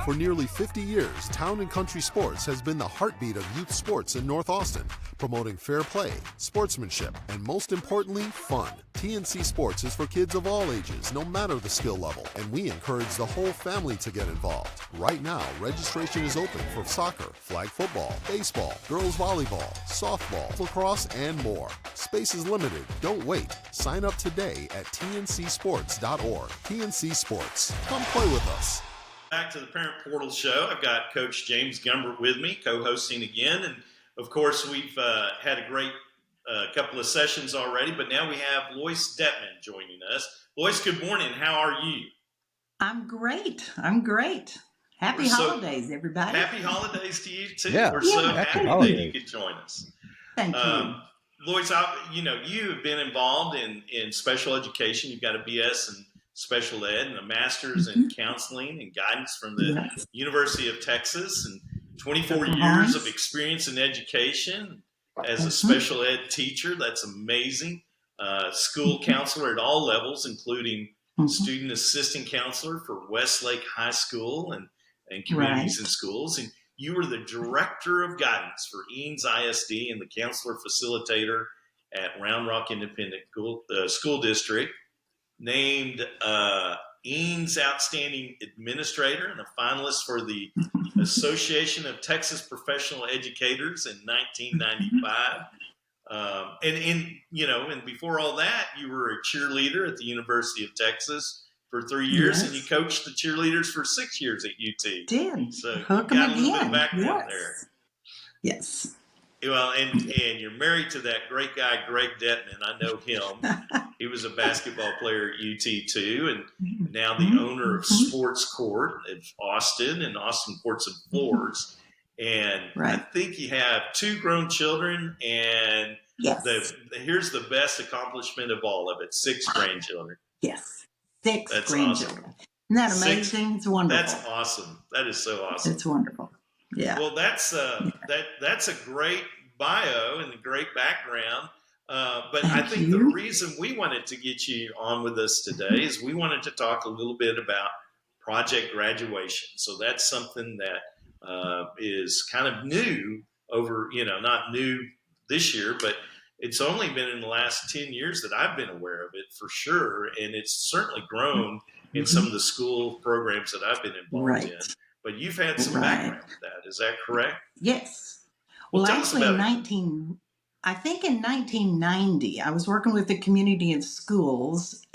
For nearly 50 years, Town & Country Sports has been the heartbeat of youth sports in North Austin, promoting fair play, sportsmanship, and most importantly, fun. TNC Sports is for kids of all ages, no matter the skill level, and we encourage the whole family to get involved. Right now, registration is open for soccer, flag football, baseball, girls volleyball, softball, lacrosse, and more. Space is limited. Don't wait. Sign up today at tncsports.org. TNC Sports. Come play with us. Back to the Parent Portal Show. I've got Coach James Gumbert with me, co-hosting again. And, of course, we've had a great couple of sessions already, but now we have Loyce Dettman joining us. Loyce, good morning. How are you? I'm great. Happy holidays, everybody. Happy holidays to you, too. Yeah. We're so happy that you could join us. Thank you. Loyce, you have been involved in special education. You've got a BS in special ed and a master's in counseling and guidance from the University of Texas, and 24 years of experience in education as a special ed teacher. That's amazing. School counselor at all levels, including student assistant counselor for Westlake High School and communities and schools. And you were the director of guidance for Eanes ISD and the counselor facilitator at Round Rock Independent School District. Named Eanes Outstanding Administrator and a finalist for the Association of Texas Professional Educators in 1995. And before all that, you were a cheerleader at the University of Texas for 3 years, and you coached the cheerleaders for 6 years at UT. Did. So you Hook 'em got a little bit again. of background there. Yes. Well, and you're married to that great guy, Greg Dettman. I know him. He was a basketball player at UT too, and now the owner of Sports Court of Austin and Austin Courts and Floors. And I think you have 2 grown children, and here's the best accomplishment of all of it: 6 grandchildren. Yes, 6 That's grandchildren. Awesome. Isn't that amazing? It's wonderful. That's awesome. That is so awesome. It's wonderful. Yeah. Well, that's a great bio and a great background. But I think the reason we wanted to get you on with us today is we wanted to talk a little bit about Project Graduation. So that's something that is kind of new over, not new this year, but it's only been in the last 10 years that I've been aware of it for sure. And it's certainly grown in some of the school programs that I've been involved in. But you've had some background with that. Is that correct? Yes. Well, actually, I think in 1990, I was working with the community of schools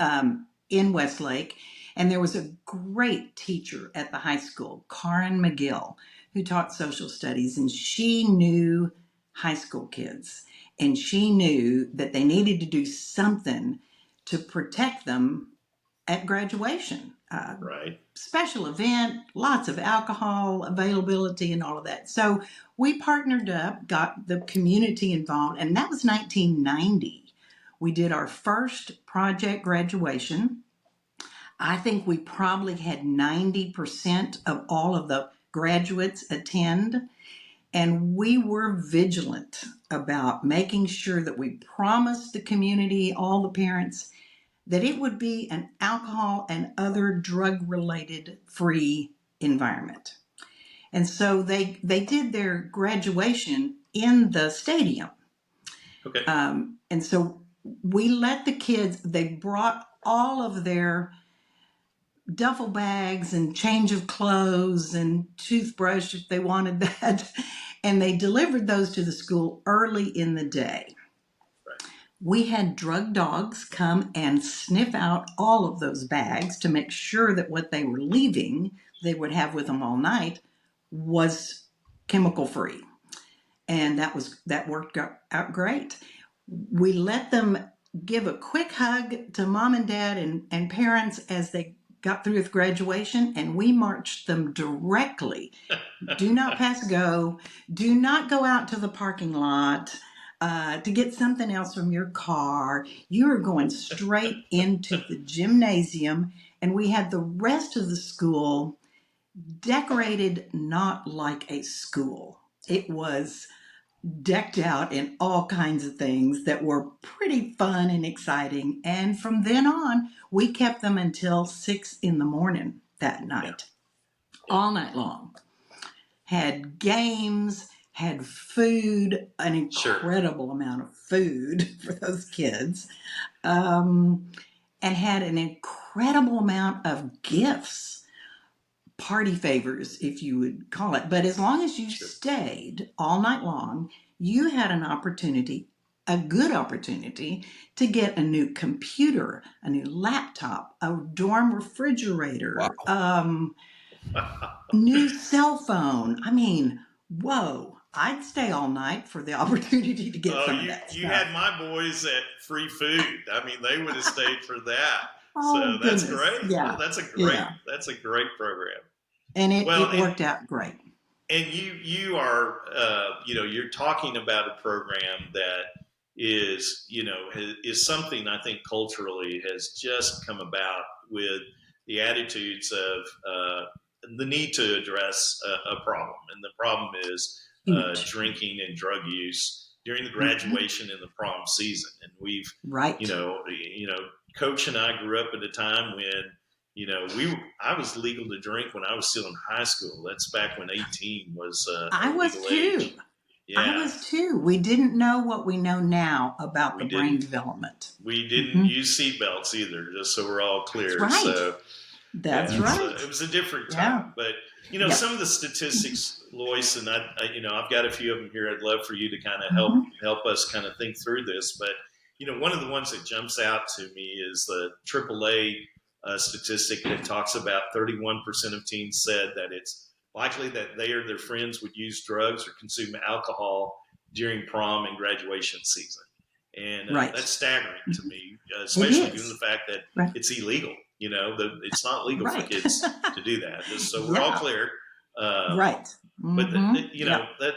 in Westlake, and there was a great teacher at the high school, Karen McGill, who taught social studies, and she knew high school kids, and she knew that they needed to do something to protect them at graduation. Special event, lots of alcohol availability and all of that. So we partnered up, got the community involved, and that was 1990. We did our first Project Graduation. I think we probably had 90% of all of the graduates attend, and we were vigilant about making sure that we promised the community, all the parents, that it would be an alcohol and other drug-related free environment. And so they did their graduation in the stadium. Okay. And so we let the kids, they brought all of their duffel bags and change of clothes and toothbrush if they wanted that, and they delivered those to the school early in the day. We had drug dogs come and sniff out all of those bags to make sure that what they were leaving, they would have with them all night, was chemical free. And that worked out great. We let them give a quick hug to mom and dad and parents as they got through with graduation, and we marched them directly. Do not pass go. Do not go out to the parking lot to get something else from your car. You are going straight into the gymnasium, and we had the rest of the school decorated not like a school. It was decked out in all kinds of things that were pretty fun and exciting. And from then on, we kept them until 6 a.m. that night. all night long. Had games, had food, an Sure. incredible amount of food for those kids, and had an incredible amount of gifts, party favors, if you would call it. But as long as you Sure. stayed all night long, you had an opportunity, a good opportunity, to get a new computer, a new laptop, a dorm refrigerator, Wow. new cell phone. I mean, whoa. I'd stay all night for the opportunity to get Oh, some of that you stuff. had my boys at free food. I mean, they would have stayed for that. Oh, So that's goodness. great. Yeah. That's a Yeah. great program. And it Well, worked out great. and you are you're talking about a program that is something I think culturally has just come about with the attitudes of the need to address a problem, and the problem is Huge. drinking and drug use during the Mm-hmm. graduation and the prom season. And we've Right. Coach and I grew up at a time when I was legal to drink when I was still in high school. That's back when 18 was I was legal too. age. Yeah. I was too. We didn't know what we know now about We the brain didn't. development. We didn't use seatbelts either, just so we're all clear. That's right. So That's yeah, right. it was a different Yeah. time. But Yep. some of the statistics, Loyce, and I've got a few of them here. I'd love for you to kind of Mhm. help us kind of think through this. But one of the ones that jumps out to me is the AAA statistic that talks about 31% of teens said that it's likely that they or their friends would use drugs or consume alcohol during prom and graduation season. And Right. that's staggering to me, especially given is. the fact that Right. it's illegal. It's not legal for Right. kids to do that. Just so we're all Yeah. clear. Right. But Mhm. that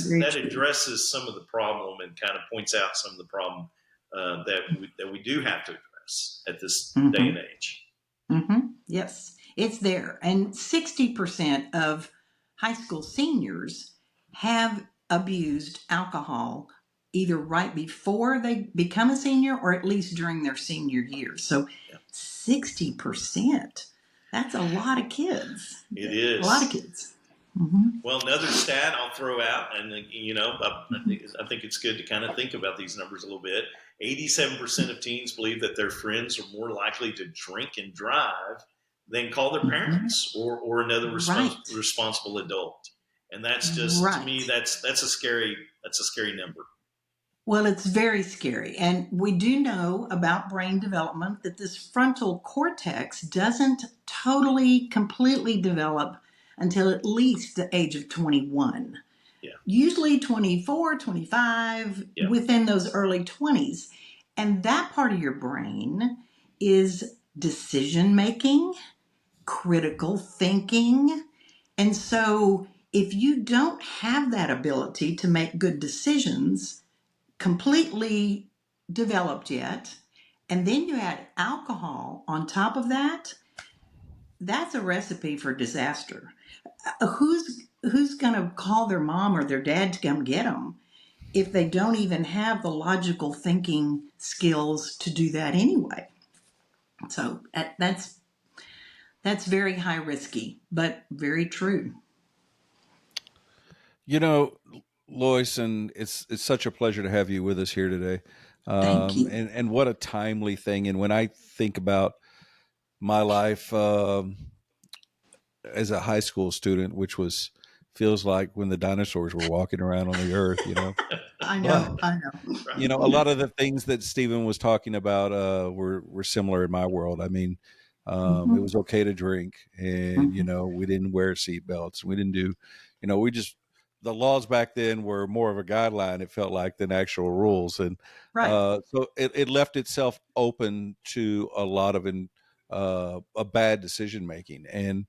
Very that true. addresses some of the problem and kind of points out some of the problem that we do have to address at this Mhm. day and age. Mm-hmm. Yes, it's there. And 60% of high school seniors have abused alcohol either right before they become a senior or at least during their senior years. So Yeah. 60%, that's a lot of kids. It is a lot of kids. Mm-hmm. Well, another stat I'll throw out, and I think it's good to kind of think about these numbers a little bit. 87% of teens believe that their friends are more likely to drink and drive than call their parents or another responsible adult, and that's just to me that's a scary number. Well, it's very scary. And we do know about brain development that this frontal cortex doesn't totally, completely develop until at least the age of 21. Yeah. Usually 24, 25, Yeah. within those early 20s. And that part of your brain is decision making, critical thinking. And so if you don't have that ability to make good decisions, completely developed yet, and then you add alcohol on top of that, that's a recipe for disaster. Who's going to call their mom or their dad to come get them if they don't even have the logical thinking skills to do that anyway? So that's very high risky, but very true. Loyce, and it's such a pleasure to have you with us here today. Thank you. And what a timely thing. And when I think about my life as a high school student, which feels like when the dinosaurs were walking around on the earth, I know. A lot of the things that Stephen was talking about were similar in my world. I mean, it was okay to drink, and we didn't wear seatbelts. We didn't do, the laws back then were more of a guideline. It felt like than actual rules, and so it left itself open to a lot of a bad decision making. And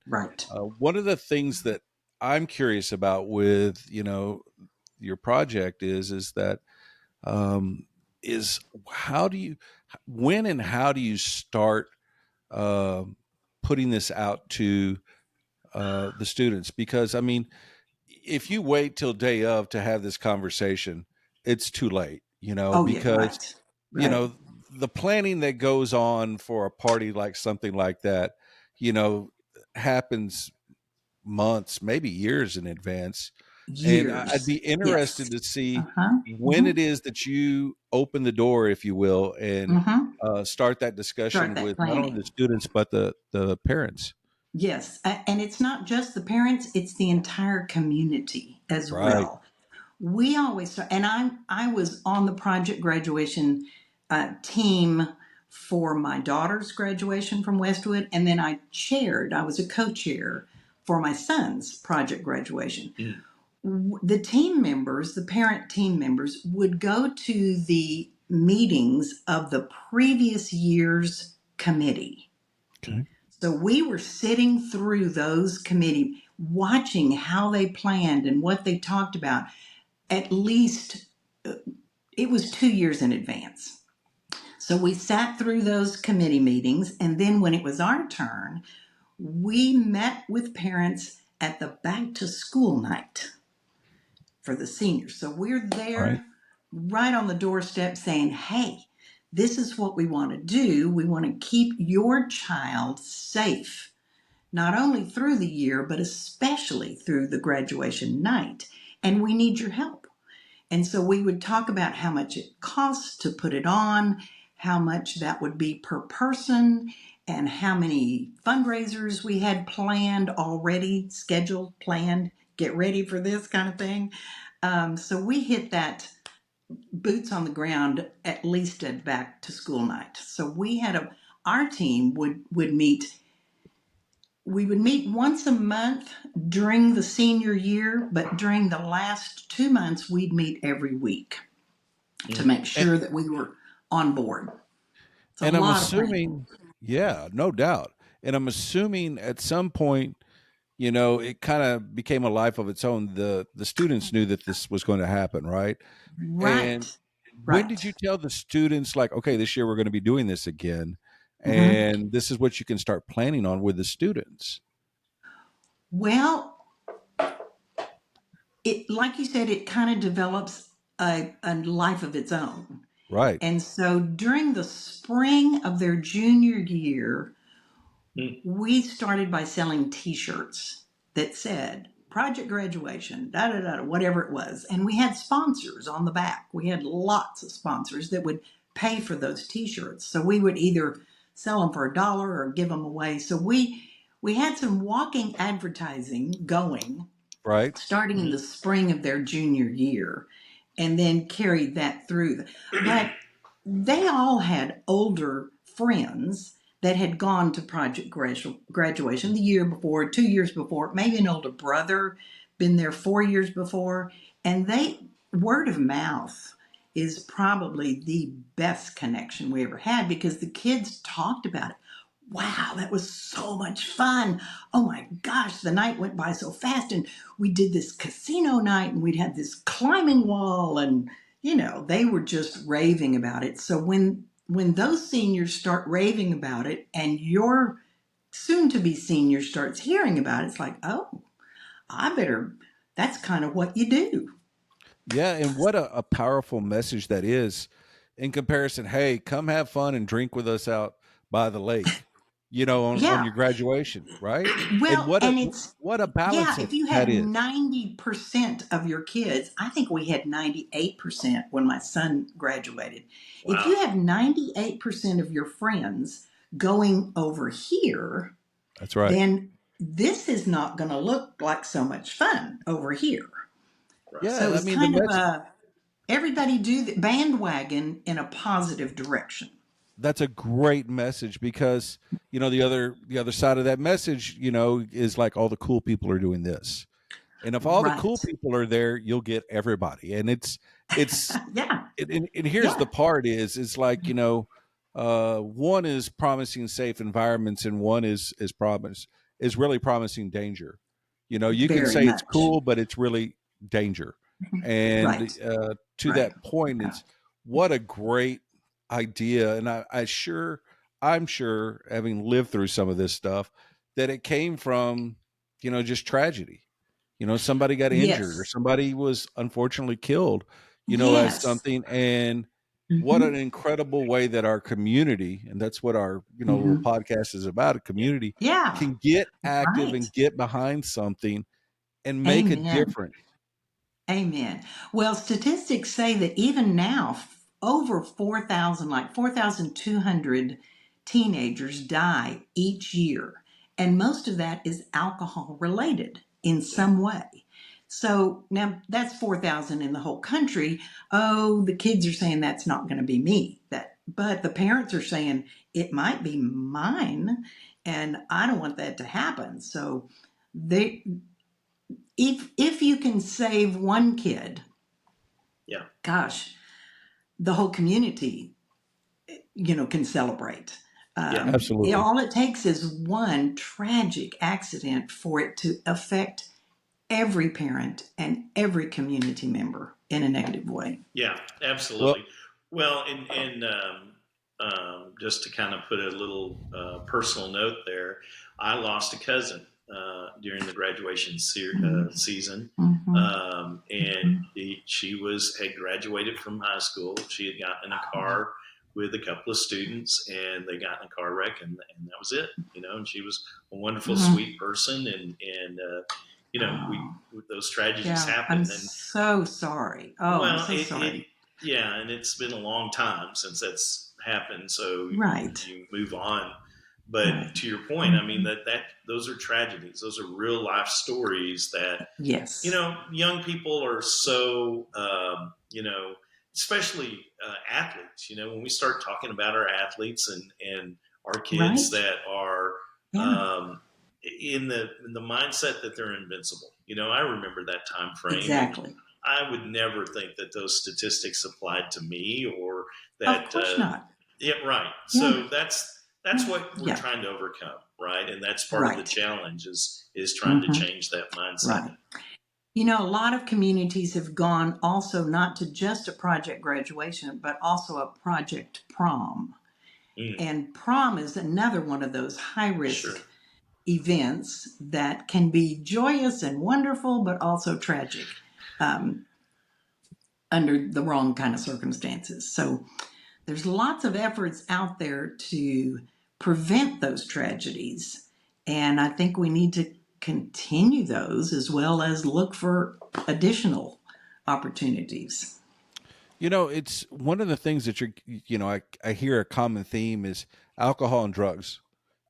one of the things that I'm curious about with your project is that is when and how do you start putting this out to the students? Because I mean, if you wait till day of to have this conversation, it's too late, because the planning that goes on for a party like something like that, happens months, maybe years in advance. And I'd Years. be interested Yes. to see Uh-huh. when it is that you open the door, if you will, and start that Start discussion that with not only planning. the students but the parents. Yes. And it's not just the parents, it's the entire community as Right. well. We always start, and I was on the project graduation team for my daughter's graduation from Westwood, and then I was a co-chair for my son's project graduation. Mm. The team members, the parent team members, would go to the meetings of the previous year's committee. Okay. So we were sitting through those committee, watching how they planned and what they talked about. At least it was 2 years in advance. So we sat through those committee meetings, and then when it was our turn, we met with parents at the back to school night for the seniors. So we're Right. there right on the doorstep saying, hey, this is what we want to do. We want to keep your child safe, not only through the year, but especially through the graduation night. And we need your help. And so we would talk about how much it costs to put it on, how much that would be per person, and how many fundraisers we had planned already, scheduled, planned, get ready for this kind of thing. So we hit that boots on the ground at least at back to school night. So our team would meet. We would meet once a month during the senior year, but during the last 2 months, we'd meet every week to make And, sure that we were on board. It's a and I'm lot of planning. assuming, yeah, no doubt. And I'm assuming at some point, it kind of became a life of its own. The students knew that this was going to happen, right? And Right, when did right. you tell the students, like, okay, this year we're going to be doing this again, Hmm. and this is what you can start planning on with the students? Well, it like you said, it kind of develops a life of its own. Right. And so during the spring of their junior year, Mm. we started by selling T-shirts that said project graduation, da da da, whatever it was. And we had sponsors on the back. We had lots of sponsors that would pay for those T-shirts. So we would either sell them for $1 or give them away. So we had some walking advertising going Right. starting in the spring of their junior year, and then carried that through. But they all had older friends that had gone to project graduation the year before, 2 years before, maybe an older brother been there 4 years before, and word of mouth is probably the best connection we ever had because the kids talked about it. Wow, that was so much fun. Oh my gosh, the night went by so fast. And we did this casino night and we'd had this climbing wall. And, they were just raving about it. So when those seniors start raving about it and your soon to be senior starts hearing about it, it's like, oh, that's kind of what you do. Yeah. And what a powerful message that is in comparison. Hey, come have fun and drink with us out by the lake, on Yeah. your graduation. Right. And Well, and what a yeah, balancing if you that had is. 90% of your kids, I think we had 98% when my son graduated. If you Wow. have 98% of your friends going over here, That's right. then this is not going to look like so much fun over here. Right. So it Yeah. I was mean, the kind of message. a everybody do the bandwagon in a positive direction. That's a great message because the other side of that message is like all the cool people are doing this, and if all the cool Right. people are there, you'll get everybody. And it's Yeah. and here's the Yeah. part is it's like one is promising safe environments and one is really promising danger. You can Very say it's much. cool but it's really danger. And Right. to Right. that point, Yeah. it's what a great idea. And I'm sure, having lived through some of this stuff, that it came from just tragedy. Somebody got injured or Yes. somebody was unfortunately killed, as Yes. something. And what Mm-hmm. an incredible way that our community, and that's what our little Mm-hmm. podcast is about, a community Yeah. can get active Right. and get behind something and make a Amen. difference. Amen. Well, statistics say that even now, over 4,000, like 4,200 teenagers die each year. And most of that is alcohol related in Yeah. some way. So now that's 4,000 in the whole country. Oh, the kids are saying that's not going to be me. But the parents are saying it might be mine, and I don't want that to happen. So they, if you can save one kid, Yeah. gosh, the whole community, can celebrate. Yeah. Absolutely. All it takes is one tragic accident for it to affect every parent and every community member in a negative way. Yeah, Well, absolutely. Well, and just to kind of put a little personal note there, I lost a cousin during the graduation Mm-hmm. season, Mm-hmm. and she had graduated from high school. She had gotten in a car with a couple of students, and they got in a car wreck, and that was it. And she was a wonderful, Mm-hmm. sweet person, and we Oh, those tragedies yeah. I'm happen, and so sorry. Oh, I'm well, so sorry. yeah, and it's been a long time since that's happened, so Right. you move on. But Right. to your point, I mean Mm-hmm. that those are tragedies. Those are real life stories that Yes. young people are so especially athletes. When we start talking about our athletes and our kids Right. that are Yeah. um, in the mindset that they're invincible. I remember that time frame, and Exactly. I would never think that those statistics applied to me, or Of that. course not. Yeah, right. Yeah. So that's Yeah. what we're Yeah. trying to overcome, right? And that's part of the Right. challenge is trying to Mm-hmm. change that mindset. Right. A lot of communities have gone also not to just a project graduation, but also a project prom. Mm, And prom is another one of those high sure. risk events that can be joyous and wonderful, but also tragic um, under the wrong kind of circumstances. So there's lots of efforts out there to prevent those tragedies. And I think we need to continue those as well as look for additional opportunities. it's one of the things that I hear a common theme is alcohol and drugs,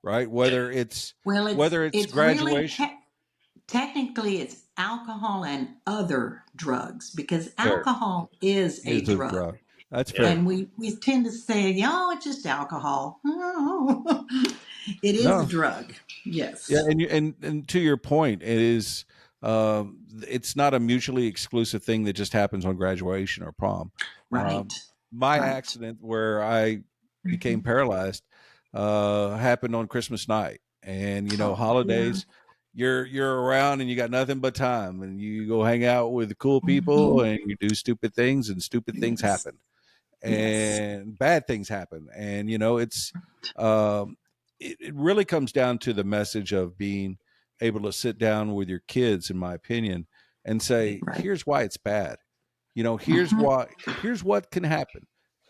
right? Yeah. Well, Whether it's it's really graduation. technically it's alcohol and other drugs because Fair. alcohol is a Is a drug. drug. That's Yeah. fair. And we tend to say, oh, it's just alcohol. Oh, it is a No. drug. Yeah, Yes. and to your point, it's not a mutually exclusive thing that just happens on graduation or prom. Right. My Right. accident where I became Mhm. paralyzed happened on Christmas night, and Oh, yeah. holidays. You're around and you got nothing but time, and you go hang out with the cool people, Hmm. and you do stupid things, and stupid things Yes. happen Yes. and bad things happen. And um, it really comes down to the message of being able to sit down with your kids, in my opinion, and say, Right. here's why it's bad. Hmm. Here's what can happen.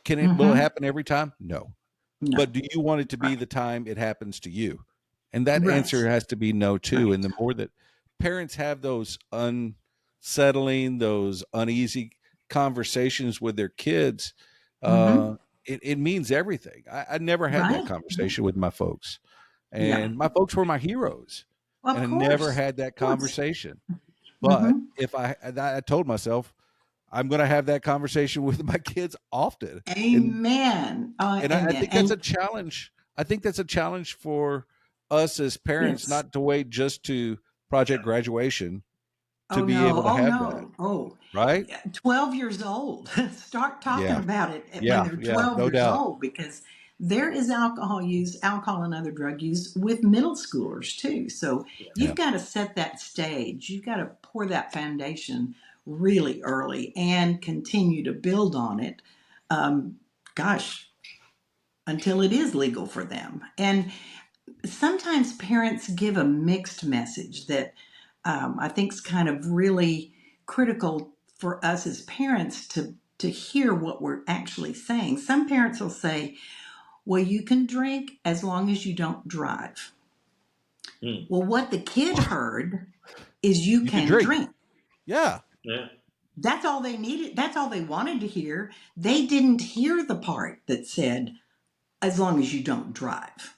Will it Hmm. happen every time? No. No. But do you want it to be Right. the time it happens to you? And that Right. answer has to be no too. And Right. the more that parents have those unsettling, those uneasy conversations with their kids, Hmm. uh, it means everything. I never had that Right. Right. conversation with my folks, Yeah. and my folks were my heroes, and Of I never course. had that Of course. conversation. But Hmm. if I told myself I'm going to have that conversation with my kids often, and Amen. I Amen. think that's a And challenge. I think that's a challenge for us as parents, yes. not to wait just to project Yeah. graduation to Oh be no. able to Oh have that, no. Oh, right? yeah, 12 years old. Start talking Yeah, about it when yeah, they're yeah, 12 no years doubt. old because there is alcohol and other drug use with middle schoolers too. So Yeah. Yeah. you've got to set that stage. You've got to pour that foundation really early and continue to build on it. Um, gosh, until it is legal for them. And sometimes parents give a mixed message that I think is kind of really critical for us as parents to hear what we're actually saying. Some parents will say, well, you can drink as long as you don't drive. Well, what the kid heard is you You can can drink. drink. Yeah. Yeah. That's all they needed. That's all they wanted to hear. They didn't hear the part that said, as long as you don't drive.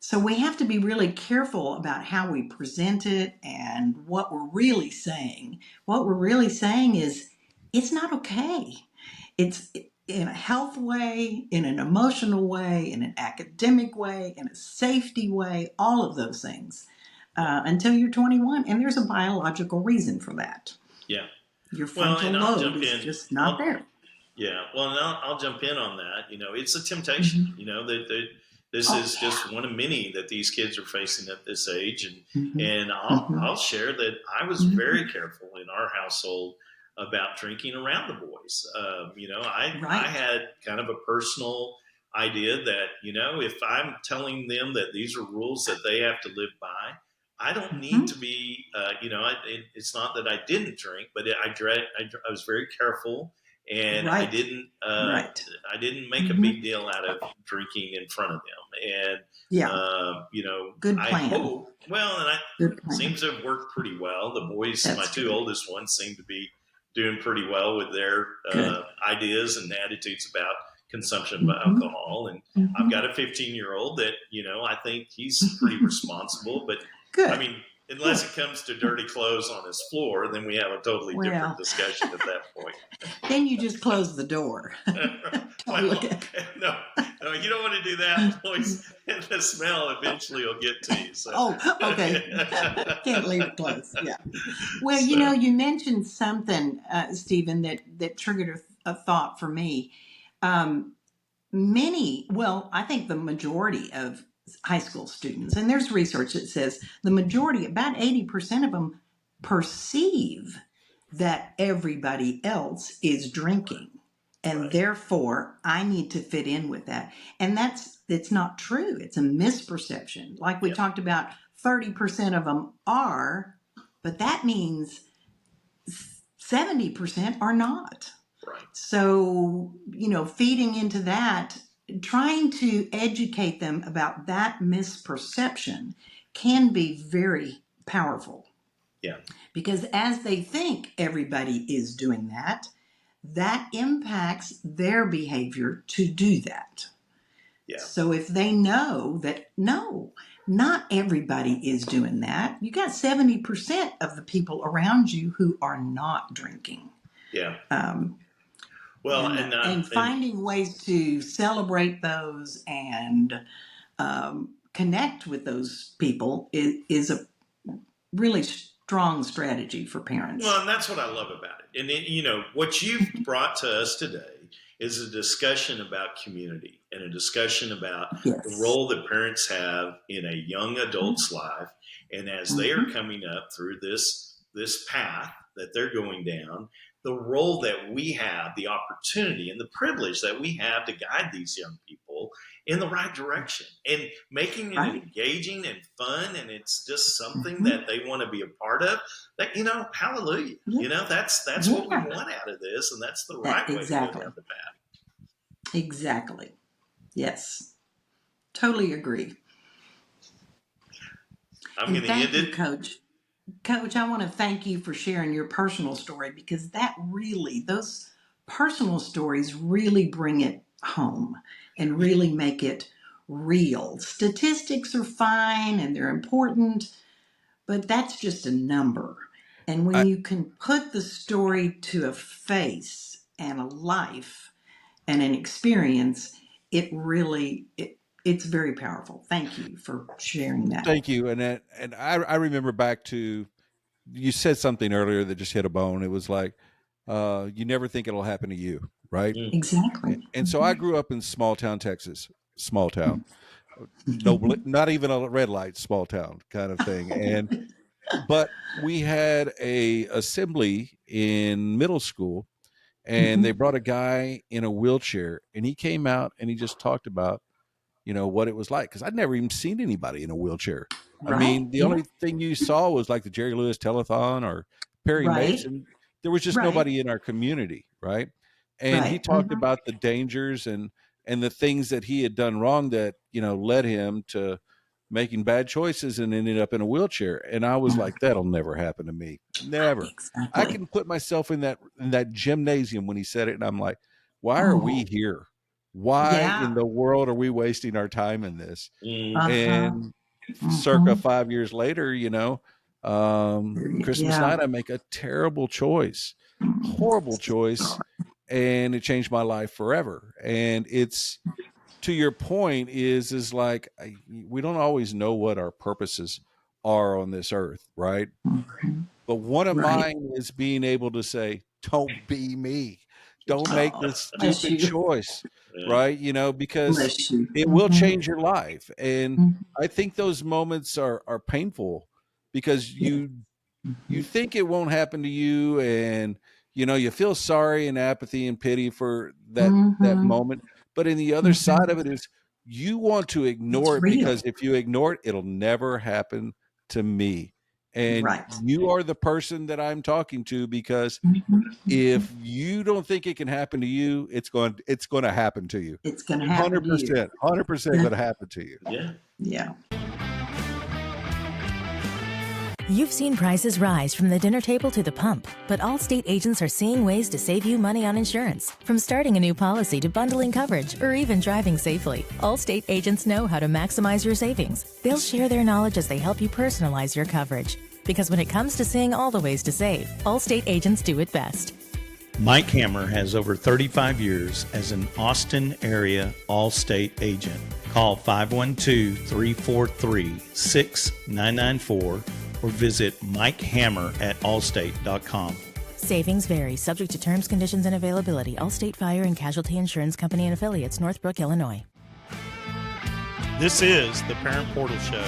So we have to be really careful about how we present it and what we're really saying. What we're really saying is, it's not okay. It's in a health way, in an emotional way, in an academic way, in a safety way, all of those things until you're 21. And there's a biological reason for that. Yeah. Your frontal lobe is just not there. Yeah. Well, and I'll jump in on that. It's a temptation. This is just one of many that these kids are facing at this age, and I'll share that I was very careful in our household about drinking around the boys. I had kind of a personal idea that if I'm telling them that these are rules that they have to live by, I don't need to be. It's not that I didn't drink, but I was very careful. And I didn't make a big deal out of drinking in front of them. And good I plan. hope it seems to have worked pretty well. The boys, my two oldest ones, seem to be doing pretty well with their ideas and attitudes about consumption of alcohol. And I've got a 15-year-old that I think he's pretty responsible. But good. I mean, unless it comes to dirty clothes on his floor, then we have a totally different discussion at that point. Then you just close the door. No, you don't want to do that, Loyce. The smell eventually will get to you. So. Oh, okay. Can't leave it closed. Yeah. Well, you mentioned something, Stephen, that triggered a thought for me. I think the majority of high school students, and there's research that says the majority, about 80% of them, perceive that everybody else is drinking, and therefore I need to fit in with that. And it's not true. It's a misperception. Like we talked about, 30% of them are, but that means 70% are not. Right. So, feeding into that, trying to educate them about that misperception can be very powerful. Yeah. Because as they think everybody is doing that, that impacts their behavior to do that. Yeah. So if they know that, no, not everybody is doing that, you got 70% of the people around you who are not drinking. Yeah. And finding ways to celebrate those and connect with those people is a really strong strategy for parents. Well, and that's what I love about it. And what you've brought to us today is a discussion about community and a discussion about the role that parents have in a young adult's life. And as they are coming up through this path that they're going down, the role that we have, the opportunity and the privilege that we have to guide these young people in the right direction and making it engaging and fun. And it's just something that they want to be a part of. That, hallelujah. That's what we want out of this. And that's the right way to go down the path. Exactly. Yes. Totally agree. I'm going to end it. Coach. Coach, I want to thank you for sharing your personal story, because those personal stories really bring it home and really make it real. Statistics are fine and they're important, but that's just a number. And when you can put the story to a face and a life and an experience, it's very powerful. Thank you for sharing that. Thank you. And I remember back to, you said something earlier that just hit a bone. It was like, you never think it'll happen to you, right? Exactly. And so I grew up in small town Texas, small town, not even a red light, small town kind of thing. But we had a assembly in middle school, and they brought a guy in a wheelchair, and he came out and he just talked about, what it was like. Cause I'd never even seen anybody in a wheelchair. I mean, the only thing you saw was like the Jerry Lewis telethon or Perry Mason. There was just nobody in our community. Right. And he Right. talked about the dangers and the things that he had done wrong that, led him to making bad choices and ended up in a wheelchair. And I was like, that'll never happen to me. Never. I Exactly. can put myself in that gymnasium when he said it, and I'm like, why are we Oh, here? Why yeah. in the world are we wasting our time in this? Mm. Uh-huh. And circa Mm-hmm. 5 years later, Christmas Yeah. night, I make a terrible choice, horrible choice, and it changed my life forever. And it's, to your point, is like, we don't always know what our purposes are on this earth, right? Mhm. But one of Right. mine is being able to say, don't be me. Don't make Oh, this bless stupid you. choice, Yeah. right? Because Bless you. it will Mm-hmm. change your life. And I think those moments are painful because Yeah. you Mm-hmm. think it won't happen to you, and you feel sorry and apathy and pity for that Mm-hmm. moment. But in the other Mm-hmm. side of it is, you want to ignore It's it, real. because if you ignore it, it'll never happen to me. And Right. you are the person that I'm talking to, because Mm-hmm. if you don't think it can happen to you, it's going to happen to you. It's going to happen to you. 100% going to happen to you. Yeah. Yeah. You've seen prices rise from the dinner table to the pump, but Allstate agents are seeing ways to save you money on insurance. From starting a new policy to bundling coverage or even driving safely, Allstate agents know how to maximize your savings. They'll share their knowledge as they help you personalize your coverage. Because when it comes to seeing all the ways to save, Allstate agents do it best. Mike Hammer has over 35 years as an Austin area Allstate agent. Call 512-343-6994 or visit MikeHammer@allstate.com. Savings vary, subject to terms, conditions, and availability. Allstate Fire and Casualty Insurance Company and Affiliates, Northbrook, Illinois. This is the Parent Portal Show.